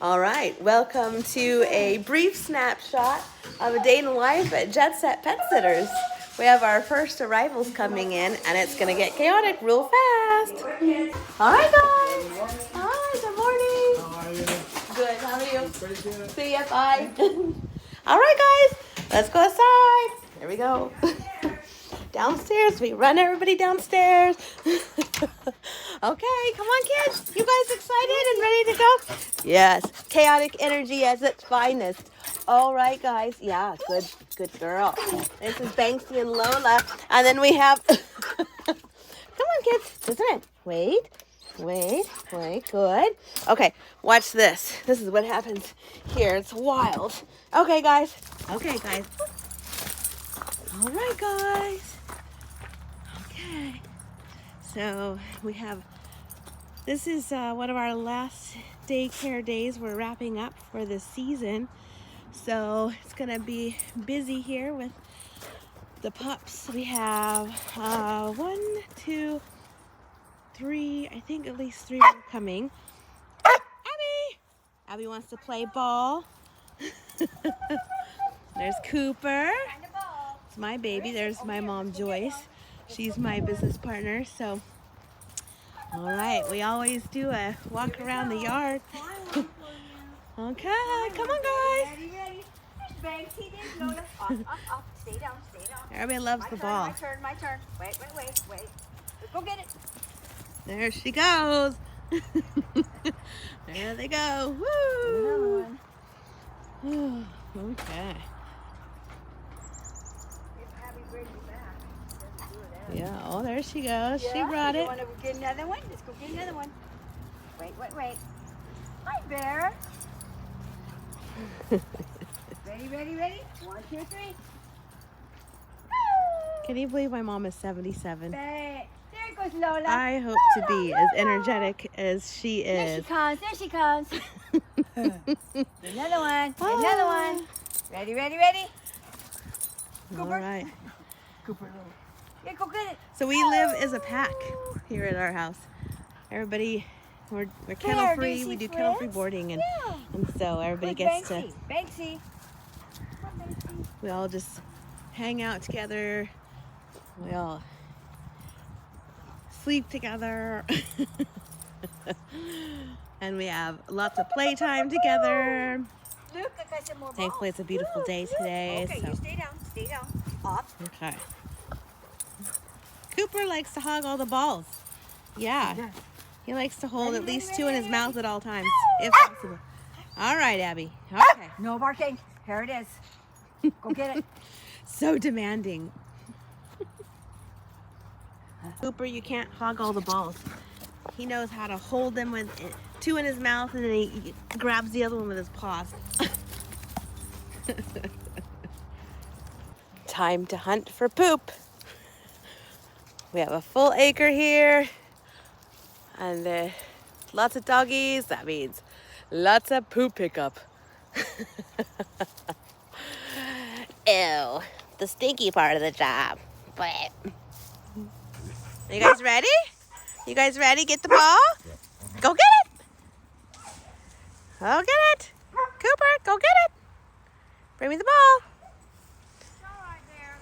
All right, welcome to a brief snapshot of a day in the life at Jet Set Pet Sitters. We have our first arrivals coming in, and it's gonna get chaotic real fast. All right, guys. Hi, good morning. How are you? Good, how are you? Pretty good. See ya, bye. All right, guys, let's go outside. Here we go. Downstairs, we run everybody downstairs. Okay, come on, kids. You guys excited and ready to go? Yes, chaotic energy at its finest. All right, guys. Yeah, good girl. This is Banksy and Lola, and then we have. Come on, kids. Isn't it? Wait. Good. Okay, watch this. This is what happens here. It's wild. Okay, guys. All right, guys. Okay. So we have, this is one of our last daycare days. We're wrapping up for the season. So it's gonna be busy here with the pups. We have 1, 2, 3, I think at least 3 are coming. Abby wants to play ball. There's Cooper. It's my baby. There's my mom, Joyce. She's my business partner. So, all right, we always do a walk around the yard. Okay, come on, guys. Ready. There's Banksy, there's Lola. Up. Stay down. Everybody loves the ball. My turn. Wait. Go get it. There she goes. There they go. Woo! Another one. Okay. If Abby brings you back, doesn't do it, Abby. Yeah. Oh, there she goes. She Yeah, brought you it. want to get another one? Let's go get another one. Wait. Hi, Bear. Ready? 1, 2, 3. Can you believe my mom is 77? There goes Lola. I hope to be as energetic as she There is. she comes. Another one. Ready? All right. Cooper. Yeah, go get it. So we live as a pack here at our house. Everybody, we're kennel do free. you We see do kennel free friends? boarding, and Yeah. so everybody Where's gets to. Banksy. Come on, Banksy. We all just hang out together. We all sleep together. And we have lots of playtime together. Look, I got some more Thankfully, balls. it's a beautiful day today. Okay, So. you stay down. Up. Okay. Cooper likes to hog all the balls. Yeah. He likes to hold at least 2 in his mouth at all times, if possible. All right, Abby. Okay. No barking. Here it is. Go get it. So demanding. Cooper, you can't hog all the balls. He knows how to hold them with 2 in his mouth, and then he grabs the other one with his paws. Time to hunt for poop. We have a full acre here, and lots of doggies. That means lots of poop pickup. Ew, the stinky part of the job. But you guys ready? Get the ball? Go get it. Go get it. Cooper, go get it. Bring me the ball. It's all right there.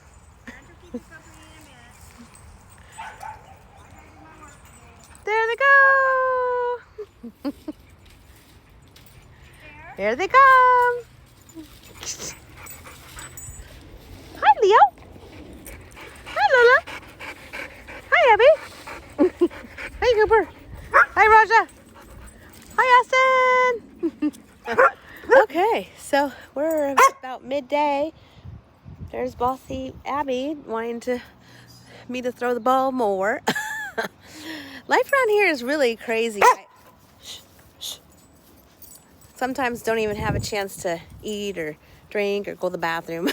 Andrew, keep you company in a minute. There they go. Here they come. Hi, Leo. Hi, Lola. Hi, Abby. Hi, Cooper. Hi, Raja. Hi, Austin. Okay, so we're about midday. There's bossy Abby wanting me to throw the ball more. Life around here is really crazy. Shh. Sometimes don't even have a chance to eat or drink or go to the bathroom.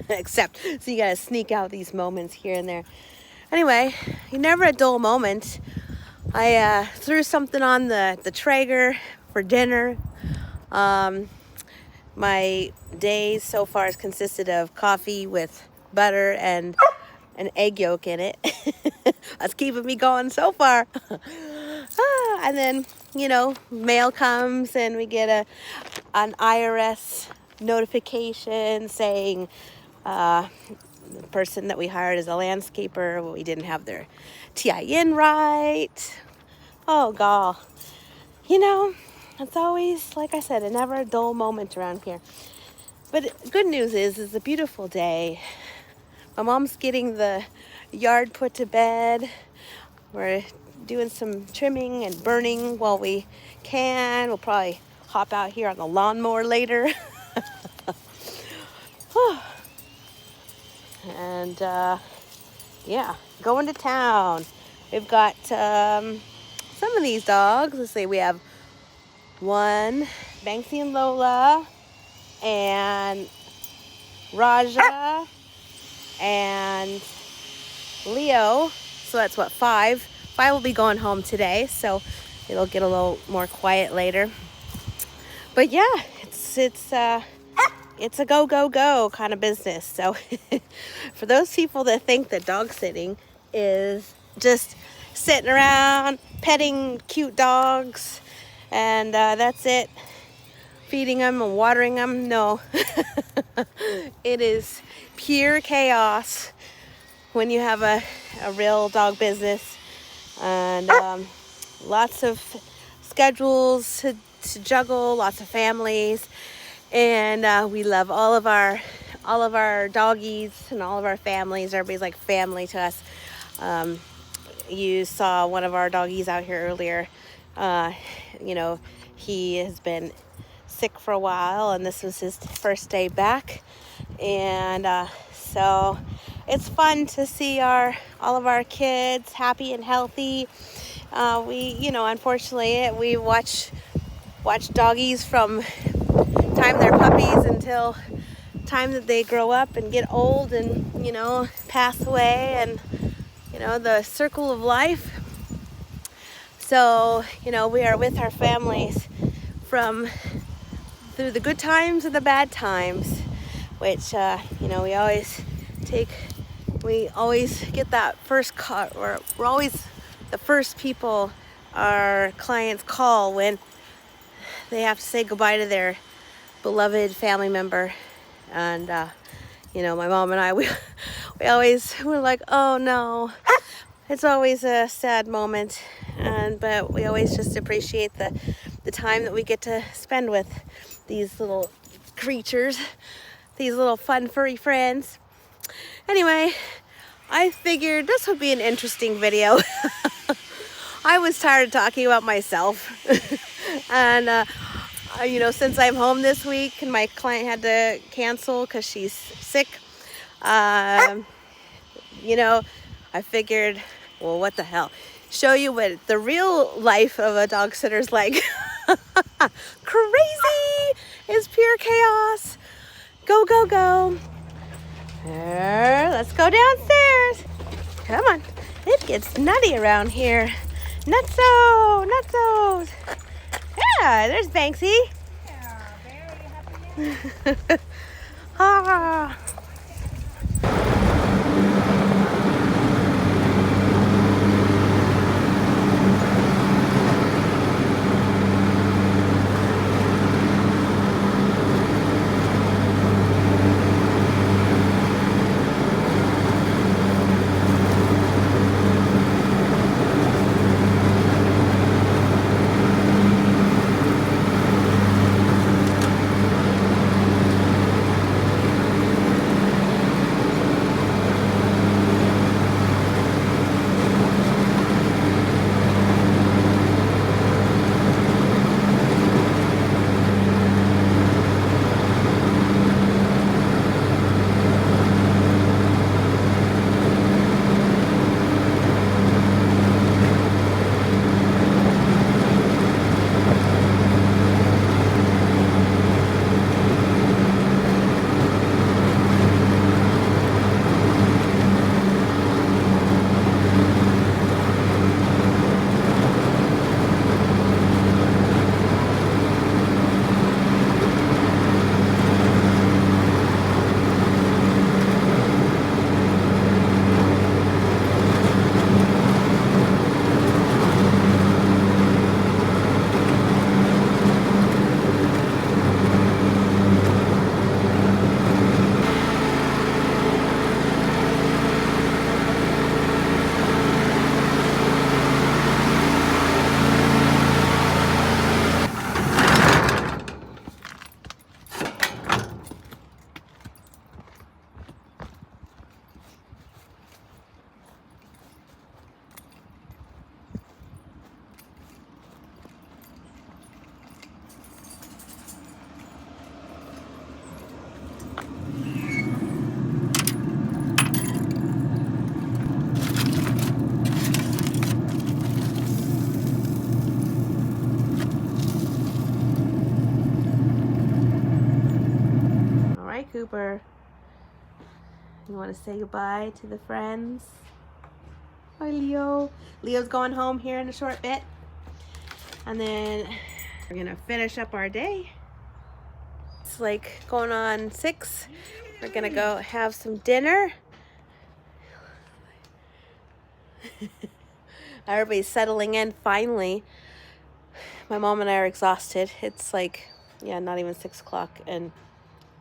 Except, so you gotta sneak out these moments here and there. Anyway, never a dull moment. I threw something on the Traeger for dinner. My day so far has consisted of coffee with butter and an egg yolk in it. That's keeping me going so far. and then, mail comes and we get an IRS notification saying the person that we hired as a landscaper, well, we didn't have their TIN right. Oh, God. It's always, like I said, a never a dull moment around here. But good news is it's a beautiful day. My mom's getting the yard put to bed. We're doing some trimming and burning while we can. We'll probably hop out here on the lawnmower later. And yeah, going to town. We've got some of these dogs. Let's see, we have one, Banksy and Lola, and Raja, and Leo. So that's what, 5. 5 will be going home today, so it'll get a little more quiet later. But yeah, it's a go, go, go kind of business. So for those people that think that dog sitting is just sitting around petting cute dogs and that's it, feeding them and watering them, no. It is pure chaos when you have a real dog business, and lots of schedules to juggle, lots of families. And we love all of our doggies and all of our families. Everybody's like family to us. You saw one of our doggies out here earlier. He has been sick for a while, and this was his first day back. And so it's fun to see all of our kids happy and healthy. Unfortunately, we watch doggies from time they're puppies until time that they grow up and get old and pass away, and the circle of life. So we are with our families through the good times and the bad times, which we always get that first call, or we're always the first people our clients call when they have to say goodbye to their beloved family member. And my mom and I, we're like, oh no. It's always a sad moment, but we always just appreciate the time that we get to spend with these little creatures, these little fun furry friends. Anyway, I figured this would be an interesting video. I was tired of talking about myself. And since I'm home this week and my client had to cancel because she's sick, I figured, well, what the hell? Show you what the real life of a dog sitter's like. Crazy! It's pure chaos. Go, go, go. Let's go downstairs. Come on. It gets nutty around here. Nutso! Nutsos! Yeah, there's Banksy. Yeah, very happy. Ah. Cooper. You want to say goodbye to the friends? Hi, Leo. Leo's going home here in a short bit. And then we're going to finish up our day. It's like going on 6. We're going to go have some dinner. Everybody's settling in finally. My mom and I are exhausted. It's like, yeah, not even 6 o'clock. And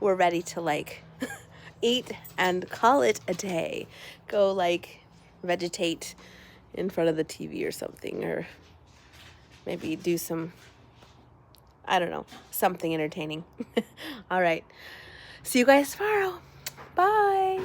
we're ready to like eat and call it a day. Go like vegetate in front of the TV or something, or maybe do some, I don't know, something entertaining. All right. See you guys tomorrow. Bye.